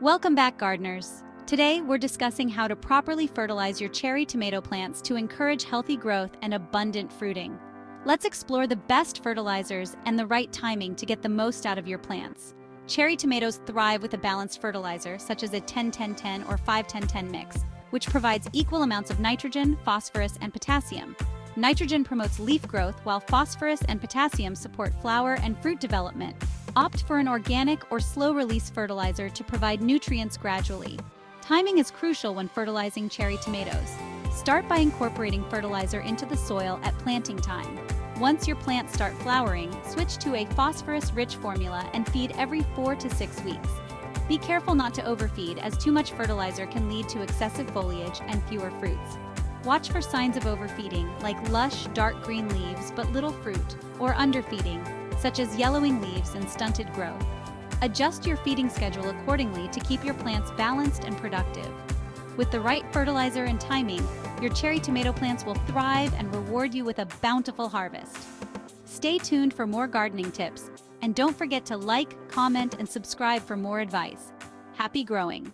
Welcome back, gardeners. Today, we're discussing how to properly fertilize your cherry tomato plants to encourage healthy growth and abundant fruiting. Let's explore the best fertilizers and the right timing to get the most out of your plants. Cherry tomatoes thrive with a balanced fertilizer, such as a 10-10-10 or 5-10-10 mix, which provides equal amounts of nitrogen, phosphorus, and potassium. Nitrogen promotes leaf growth, while phosphorus and potassium support flower and fruit development. Opt for an organic or slow-release fertilizer to provide nutrients gradually. Timing is crucial when fertilizing cherry tomatoes. Start by incorporating fertilizer into the soil at planting time. Once your plants start flowering, switch to a phosphorus-rich formula and feed every 4 to 6 weeks. Be careful not to overfeed, as too much fertilizer can lead to excessive foliage and fewer fruits. Watch for signs of overfeeding, like lush, dark green leaves but little fruit, or underfeeding, such as yellowing leaves and stunted growth. Adjust your feeding schedule accordingly to keep your plants balanced and productive. With the right fertilizer and timing, your cherry tomato plants will thrive and reward you with a bountiful harvest. Stay tuned for more gardening tips, and don't forget to like, comment, and subscribe for more advice. Happy growing!